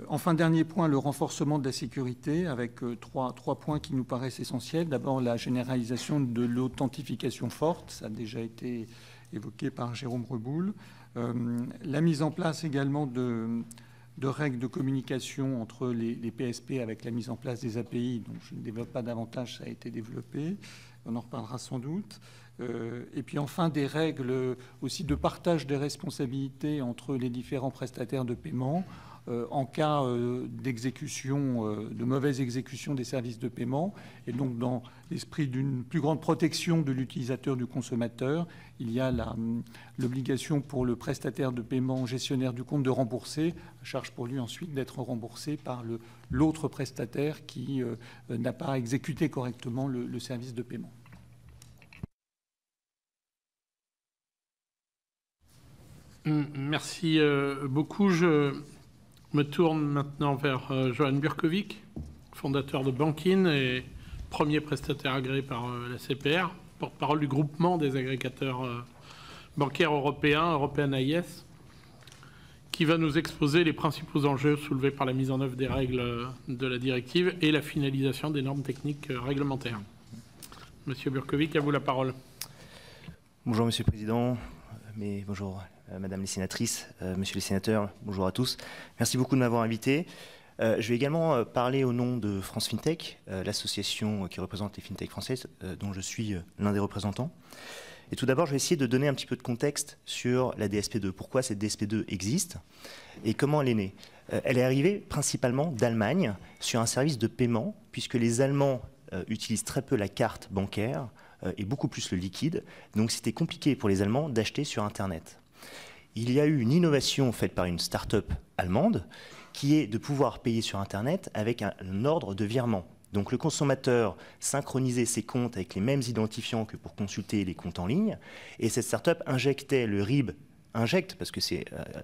Enfin, dernier point, le renforcement de la sécurité, avec trois points qui nous paraissent essentiels. D'abord, la généralisation de l'authentification forte, ça a déjà été évoqué par Jérôme Reboul. La mise en place également de règles de communication entre les PSP avec la mise en place des API, donc je ne développe pas davantage, ça a été développé, on en reparlera sans doute. Et puis enfin des règles aussi de partage des responsabilités entre les différents prestataires de paiement en cas d'exécution, de mauvaise exécution des services de paiement. Et donc dans l'esprit d'une plus grande protection de l'utilisateur, du consommateur, il y a l'obligation pour le prestataire de paiement gestionnaire du compte de rembourser, à charge pour lui ensuite d'être remboursé par l'autre prestataire qui n'a pas exécuté correctement le service de paiement. Merci beaucoup. Je me tourne maintenant vers Johan Burkovic, fondateur de Bankin et premier prestataire agréé par la CPR, porte-parole du groupement des agrégateurs bancaires européens, European AIS, qui va nous exposer les principaux enjeux soulevés par la mise en œuvre des règles de la directive et la finalisation des normes techniques réglementaires. Monsieur Burkovic, à vous la parole. Bonjour Monsieur le Président, bonjour Madame les sénatrices, Monsieur les sénateurs, bonjour à tous. Merci beaucoup de m'avoir invité. Je vais également parler au nom de France FinTech, l'association qui représente les FinTech françaises, dont je suis l'un des représentants. Et tout d'abord, je vais essayer de donner un petit peu de contexte sur la DSP2. Pourquoi cette DSP2 existe et comment elle est née. Elle est arrivée principalement d'Allemagne sur un service de paiement, puisque les Allemands utilisent très peu la carte bancaire et beaucoup plus le liquide. Donc c'était compliqué pour les Allemands d'acheter sur Internet. Il y a eu une innovation faite par une start-up allemande qui est de pouvoir payer sur Internet avec un ordre de virement. Donc le consommateur synchronisait ses comptes avec les mêmes identifiants que pour consulter les comptes en ligne. Et cette start-up injectait le RIB, parce que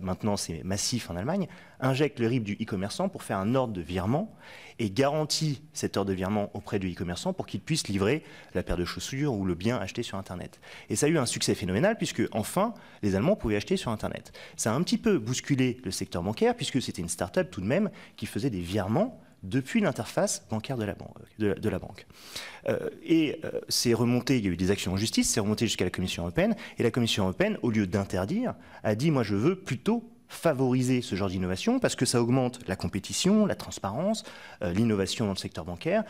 maintenant c'est massif en Allemagne, injecte le RIB du e-commerçant pour faire un ordre de virement et garantit cet ordre de virement auprès du e-commerçant pour qu'il puisse livrer la paire de chaussures ou le bien acheté sur Internet. Et ça a eu un succès phénoménal puisque enfin les Allemands pouvaient acheter sur Internet. Ça a un petit peu bousculé le secteur bancaire puisque c'était une start-up tout de même qui faisait des virements depuis l'interface bancaire de la banque. C'est remonté, il y a eu des actions en justice, c'est remonté jusqu'à la Commission européenne, et la Commission européenne, au lieu d'interdire, a dit « moi je veux plutôt favoriser ce genre d'innovation parce que ça augmente la compétition, la transparence, l'innovation dans le secteur bancaire,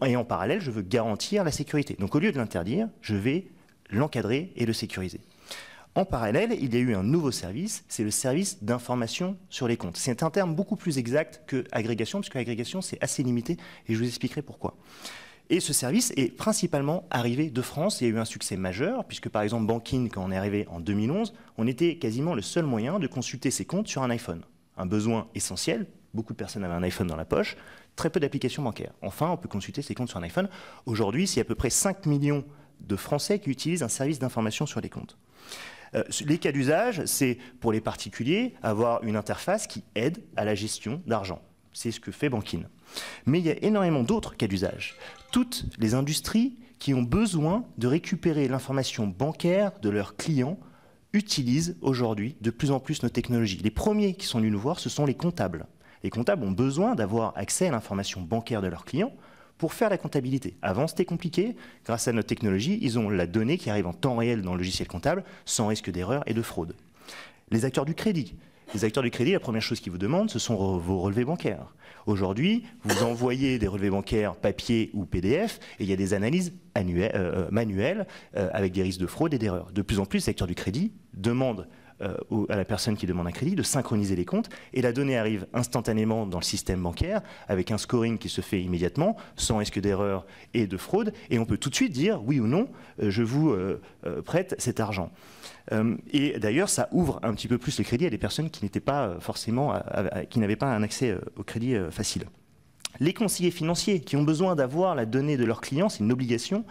et en parallèle je veux garantir la sécurité. Donc au lieu de l'interdire, je vais l'encadrer et le sécuriser. » En parallèle, il y a eu un nouveau service, c'est le service d'information sur les comptes. C'est un terme beaucoup plus exact que agrégation, puisque agrégation, c'est assez limité, et je vous expliquerai pourquoi. Et ce service est principalement arrivé de France. Il y a eu un succès majeur, puisque par exemple, Bankin, quand on est arrivé en 2011, on était quasiment le seul moyen de consulter ses comptes sur un iPhone. Un besoin essentiel, beaucoup de personnes avaient un iPhone dans la poche, très peu d'applications bancaires. Enfin, on peut consulter ses comptes sur un iPhone. Aujourd'hui, c'est à peu près 5 millions de Français qui utilisent un service d'information sur les comptes. Les cas d'usage, c'est pour les particuliers avoir une interface qui aide à la gestion d'argent. C'est ce que fait Bankin. Mais il y a énormément d'autres cas d'usage. Toutes les industries qui ont besoin de récupérer l'information bancaire de leurs clients utilisent aujourd'hui de plus en plus nos technologies. Les premiers qui sont venus nous voir, ce sont les comptables. Les comptables ont besoin d'avoir accès à l'information bancaire de leurs clients pour faire la comptabilité. Avant, c'était compliqué. Grâce à notre technologie, ils ont la donnée qui arrive en temps réel dans le logiciel comptable, sans risque d'erreur et de fraude. Les acteurs du crédit. Les acteurs du crédit, la première chose qu'ils vous demandent, ce sont vos relevés bancaires. Aujourd'hui, vous envoyez des relevés bancaires papier ou PDF, et il y a des analyses manuelles avec des risques de fraude et d'erreur. De plus en plus, les acteurs du crédit demandent à la personne qui demande un crédit de synchroniser les comptes et la donnée arrive instantanément dans le système bancaire avec un scoring qui se fait immédiatement sans risque d'erreur et de fraude et on peut tout de suite dire oui ou non je vous prête cet argent. Et d'ailleurs ça ouvre un petit peu plus le crédit à des personnes qui n'étaient pas forcément qui n'avaient pas un accès au crédit facile. Les conseillers financiers qui ont besoin d'avoir la donnée de leurs clients, c'est une obligation,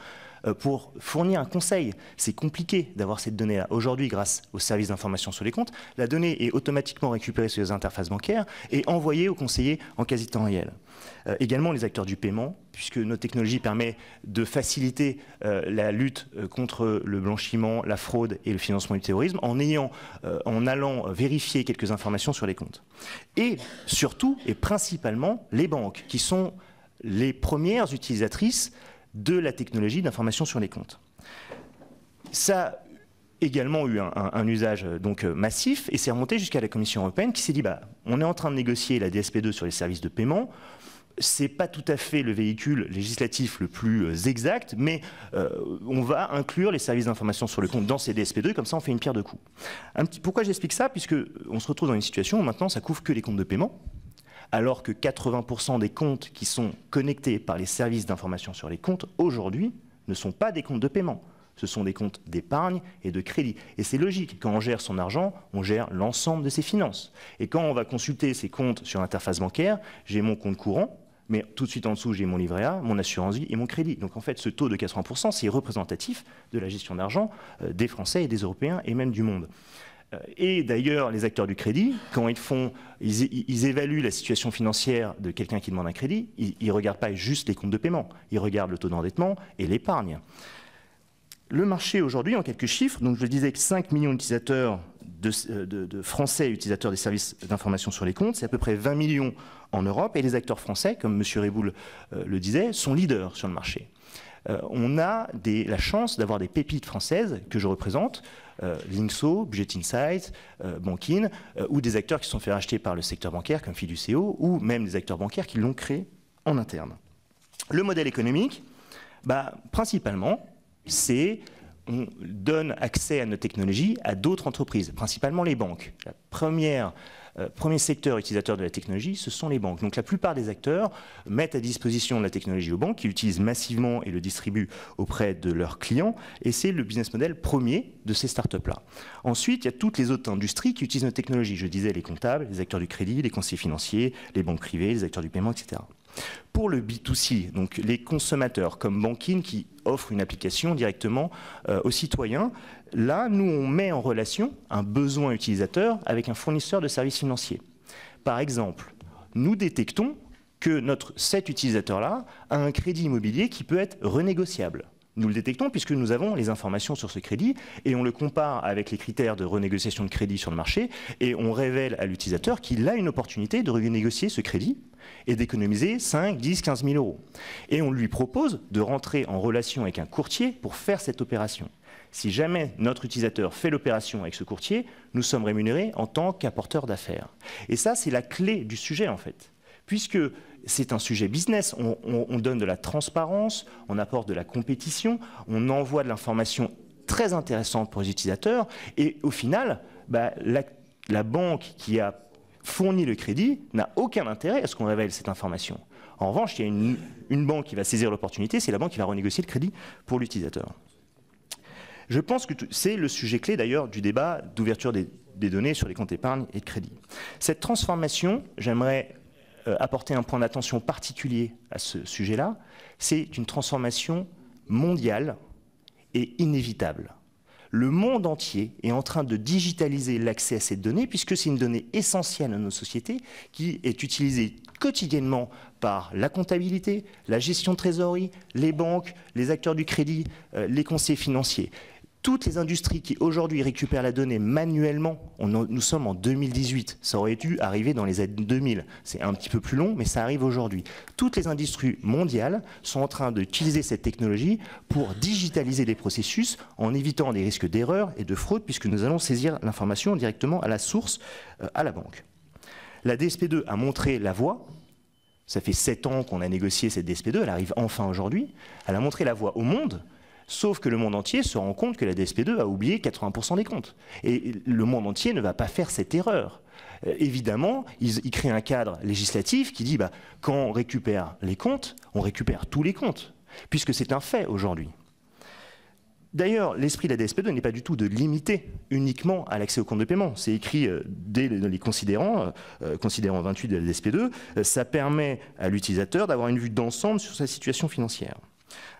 pour fournir un conseil. C'est compliqué d'avoir cette donnée-là. Aujourd'hui, grâce au service d'information sur les comptes, la donnée est automatiquement récupérée sur les interfaces bancaires et envoyée aux conseillers en quasi-temps réel. Également les acteurs du paiement, puisque notre technologie permet de faciliter la lutte contre le blanchiment, la fraude et le financement du terrorisme en allant vérifier quelques informations sur les comptes. Et surtout et principalement les banques, qui sont les premières utilisatrices de la technologie d'information sur les comptes. Ça a également eu un usage donc massif et c'est remonté jusqu'à la Commission européenne qui s'est dit on est en train de négocier la DSP2 sur les services de paiement. C'est pas tout à fait le véhicule législatif le plus exact, mais on va inclure les services d'information sur le compte dans ces DSP2, comme ça on fait une pierre deux coups. Pourquoi j'explique ça? Puisque on se retrouve dans une situation où maintenant ça couvre que les comptes de paiement, alors que 80% des comptes qui sont connectés par les services d'information sur les comptes aujourd'hui ne sont pas des comptes de paiement. Ce sont des comptes d'épargne et de crédit. Et c'est logique, quand on gère son argent, on gère l'ensemble de ses finances. Et quand on va consulter ses comptes sur l'interface bancaire, j'ai mon compte courant, mais tout de suite en dessous, j'ai mon livret A, mon assurance vie et mon crédit. Donc en fait, ce taux de 80%, c'est représentatif de la gestion d'argent des Français et des Européens et même du monde. Et d'ailleurs, les acteurs du crédit, quand ils évaluent la situation financière de quelqu'un qui demande un crédit, ils ne regardent pas juste les comptes de paiement, ils regardent le taux d'endettement et l'épargne. Le marché aujourd'hui, en quelques chiffres, donc je le disais que 5 millions d'utilisateurs de Français utilisateurs des services d'information sur les comptes, c'est à peu près 20 millions en Europe, et les acteurs français, comme M. Reboul le disait, sont leaders sur le marché. On a la chance d'avoir des pépites françaises que je représente, Linkso, Budget Insight, Bankin, ou des acteurs qui se sont fait racheter par le secteur bancaire comme Fiducio, ou même des acteurs bancaires qui l'ont créé en interne. Le modèle économique, principalement, on donne accès à nos technologies à d'autres entreprises, principalement les banques. Le premier secteur utilisateur de la technologie, ce sont les banques. Donc la plupart des acteurs mettent à disposition de la technologie aux banques, qui l'utilisent massivement et le distribuent auprès de leurs clients, et c'est le business model premier de ces startups-là. Ensuite, il y a toutes les autres industries qui utilisent nos technologies. Je disais les comptables, les acteurs du crédit, les conseillers financiers, les banques privées, les acteurs du paiement, etc. Pour le B2C, donc les consommateurs comme Bankin qui offre une application directement aux citoyens, là, nous, on met en relation un besoin utilisateur avec un fournisseur de services financiers. Par exemple, nous détectons que cet utilisateur-là a un crédit immobilier qui peut être renégociable. Nous le détectons puisque nous avons les informations sur ce crédit et on le compare avec les critères de renégociation de crédit sur le marché et on révèle à l'utilisateur qu'il a une opportunité de renégocier ce crédit et d'économiser 5, 10, 15 000 euros. Et on lui propose de rentrer en relation avec un courtier pour faire cette opération. Si jamais notre utilisateur fait l'opération avec ce courtier, nous sommes rémunérés en tant qu'apporteur d'affaires. Et ça, c'est la clé du sujet en fait. Puisque c'est un sujet business, on donne de la transparence, on apporte de la compétition, on envoie de l'information très intéressante pour les utilisateurs, et au final, la banque qui a fourni le crédit n'a aucun intérêt à ce qu'on révèle cette information. En revanche, il y a une banque qui va saisir l'opportunité, c'est la banque qui va renégocier le crédit pour l'utilisateur. Je pense que c'est le sujet clé d'ailleurs du débat d'ouverture des données sur les comptes épargne et de crédit. Cette transformation, j'aimerais apporter un point d'attention particulier à ce sujet-là, c'est une transformation mondiale et inévitable. Le monde entier est en train de digitaliser l'accès à cette donnée puisque c'est une donnée essentielle à nos sociétés qui est utilisée quotidiennement par la comptabilité, la gestion de trésorerie, les banques, les acteurs du crédit, les conseillers financiers. Toutes les industries qui aujourd'hui récupèrent la donnée manuellement, nous sommes en 2018, ça aurait dû arriver dans les années 2000. C'est un petit peu plus long, mais ça arrive aujourd'hui. Toutes les industries mondiales sont en train d'utiliser cette technologie pour digitaliser les processus en évitant des risques d'erreur et de fraude, puisque nous allons saisir l'information directement à la source, à la banque. La DSP2 a montré la voie. Ça fait 7 ans qu'on a négocié cette DSP2, elle arrive enfin aujourd'hui. Elle a montré la voie au monde. Sauf que le monde entier se rend compte que la DSP2 a oublié 80% des comptes. Et le monde entier ne va pas faire cette erreur. Évidemment, ils créent un cadre législatif qui dit quand on récupère les comptes, on récupère tous les comptes, puisque c'est un fait aujourd'hui. D'ailleurs, l'esprit de la DSP2 n'est pas du tout de limiter uniquement à l'accès aux comptes de paiement. C'est écrit dès les considérants, considérant 28 de la DSP2, ça permet à l'utilisateur d'avoir une vue d'ensemble sur sa situation financière.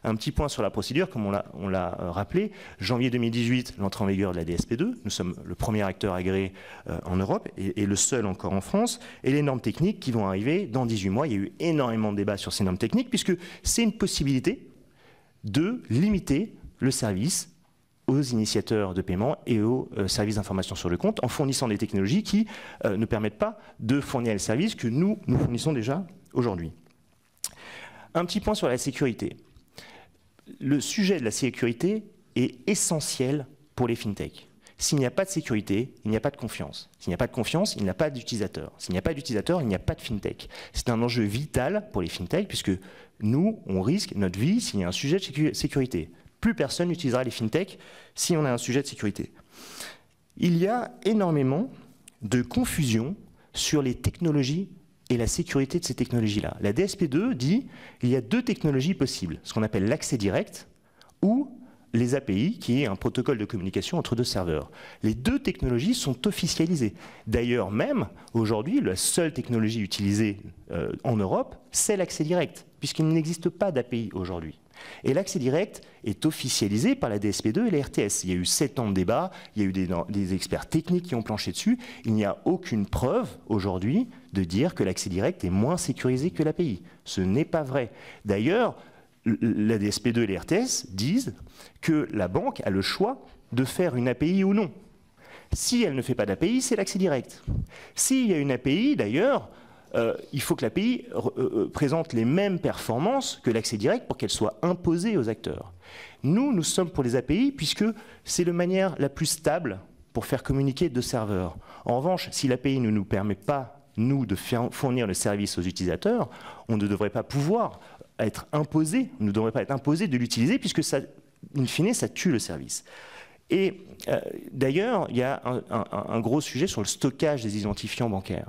Un petit point sur la procédure, comme on l'a rappelé, janvier 2018, l'entrée en vigueur de la DSP2, nous sommes le premier acteur agréé en Europe et le seul encore en France, et les normes techniques qui vont arriver dans 18 mois. Il y a eu énormément de débats sur ces normes techniques, puisque c'est une possibilité de limiter le service aux initiateurs de paiement et aux services d'information sur le compte en fournissant des technologies qui ne permettent pas de fournir les services que nous fournissons déjà aujourd'hui. Un petit point sur la sécurité. Le sujet de la sécurité est essentiel pour les fintechs. S'il n'y a pas de sécurité, il n'y a pas de confiance. S'il n'y a pas de confiance, il n'y a pas d'utilisateur. S'il n'y a pas d'utilisateur, il n'y a pas de fintech. C'est un enjeu vital pour les fintechs puisque nous, on risque notre vie s'il y a un sujet de sécurité. Plus personne n'utilisera les fintechs si on a un sujet de sécurité. Il y a énormément de confusion sur les technologies et la sécurité de ces technologies-là. La DSP2 dit qu'il y a deux technologies possibles, ce qu'on appelle l'accès direct ou les API, qui est un protocole de communication entre deux serveurs. Les deux technologies sont officialisées. D'ailleurs, même aujourd'hui, la seule technologie utilisée en Europe, c'est l'accès direct, puisqu'il n'existe pas d'API aujourd'hui. Et l'accès direct est officialisé par la DSP2 et la RTS. Il y a eu 7 ans de débat, il y a eu des experts techniques qui ont planché dessus. Il n'y a aucune preuve aujourd'hui de dire que l'accès direct est moins sécurisé que l'API. Ce n'est pas vrai. D'ailleurs, la DSP2 et les RTS disent que la banque a le choix de faire une API ou non. Si elle ne fait pas d'API, c'est l'accès direct. S'il y a une API, d'ailleurs, il faut que l'API présente les mêmes performances que l'accès direct pour qu'elle soit imposée aux acteurs. Nous sommes pour les API puisque c'est la manière la plus stable pour faire communiquer deux serveurs. En revanche, si l'API ne nous permet pas, nous, de fournir le service aux utilisateurs, on ne devrait pas pouvoir être imposé, on ne devrait pas être imposé de l'utiliser puisque, ça, in fine, ça tue le service. Et d'ailleurs, il y a un gros sujet sur le stockage des identifiants bancaires.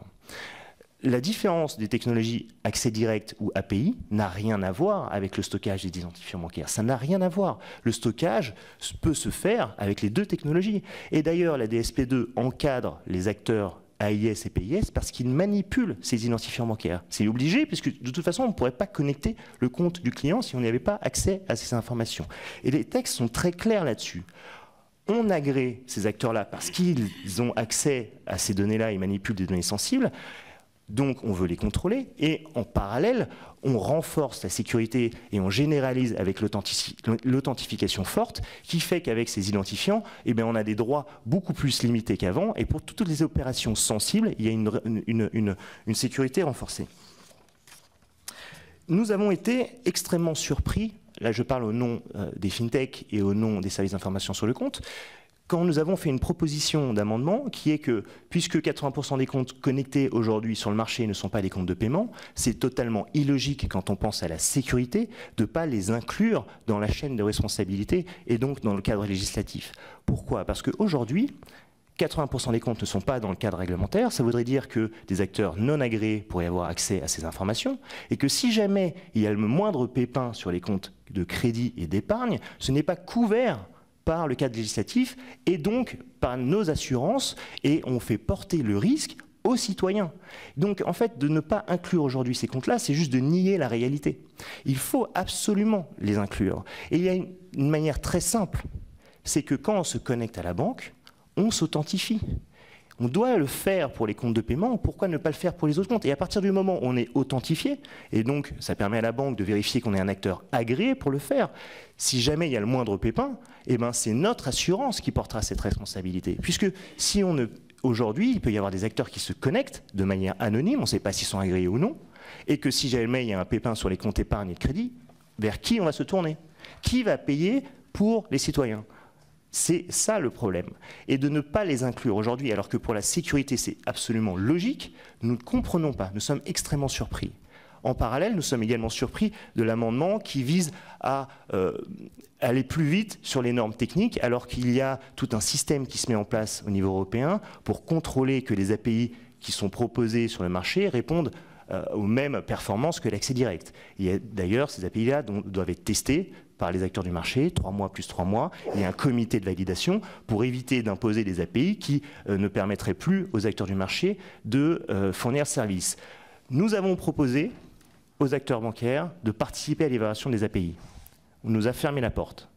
La différence des technologies accès direct ou API n'a rien à voir avec le stockage des identifiants bancaires. Ça n'a rien à voir. Le stockage peut se faire avec les deux technologies. Et d'ailleurs, la DSP2 encadre les acteurs AIS et PIS parce qu'ils manipulent ces identifiants bancaires. C'est obligé, puisque de toute façon, on ne pourrait pas connecter le compte du client si on n'avait pas accès à ces informations. Et les textes sont très clairs là-dessus. On agrée ces acteurs-là parce qu'ils ont accès à ces données-là et manipulent des données sensibles. Donc on veut les contrôler et en parallèle, on renforce la sécurité et on généralise avec l'authentification forte qui fait qu'avec ces identifiants, eh bien, on a des droits beaucoup plus limités qu'avant et pour toutes les opérations sensibles, il y a une sécurité renforcée. Nous avons été extrêmement surpris, là je parle au nom des fintechs et au nom des services d'information sur le compte, quand nous avons fait une proposition d'amendement qui est que, puisque 80% des comptes connectés aujourd'hui sur le marché ne sont pas des comptes de paiement, c'est totalement illogique quand on pense à la sécurité de ne pas les inclure dans la chaîne de responsabilité et donc dans le cadre législatif. Pourquoi? Parce qu'aujourd'hui, 80% des comptes ne sont pas dans le cadre réglementaire, ça voudrait dire que des acteurs non agréés pourraient avoir accès à ces informations et que si jamais il y a le moindre pépin sur les comptes de crédit et d'épargne, ce n'est pas couvert par le cadre législatif et donc par nos assurances et on fait porter le risque aux citoyens. Donc en fait de ne pas inclure aujourd'hui ces comptes-là, c'est juste de nier la réalité. Il faut absolument les inclure. Et il y a une manière très simple, c'est que quand on se connecte à la banque, on s'authentifie. On doit le faire pour les comptes de paiement, pourquoi ne pas le faire pour les autres comptes? Et à partir du moment où on est authentifié, et donc ça permet à la banque de vérifier qu'on est un acteur agréé pour le faire, si jamais il y a le moindre pépin, eh ben c'est notre assurance qui portera cette responsabilité. Puisque si on ne... Aujourd'hui, il peut y avoir des acteurs qui se connectent de manière anonyme, on ne sait pas s'ils sont agréés ou non, et que si jamais il y a un pépin sur les comptes épargne et de crédit, vers qui on va se tourner? Qui va payer pour les citoyens? C'est ça le problème. Et de ne pas les inclure aujourd'hui, alors que pour la sécurité c'est absolument logique, nous ne comprenons pas, nous sommes extrêmement surpris. En parallèle, nous sommes également surpris de l'amendement qui vise à aller plus vite sur les normes techniques, alors qu'il y a tout un système qui se met en place au niveau européen pour contrôler que les API qui sont proposées sur le marché répondent aux mêmes performances que l'accès direct. D'ailleurs, ces API-là doivent être testées par les acteurs du marché, 3 mois plus 3 mois. Il y a un comité de validation pour éviter d'imposer des API qui ne permettraient plus aux acteurs du marché de fournir ce service. Nous avons proposé aux acteurs bancaires de participer à l'évaluation des API. on nous a fermé la porte.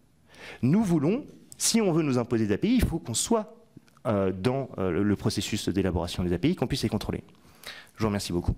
Nous voulons, si on veut nous imposer des API, il faut qu'on soit dans le processus d'élaboration des API, qu'on puisse les contrôler. Je vous remercie beaucoup.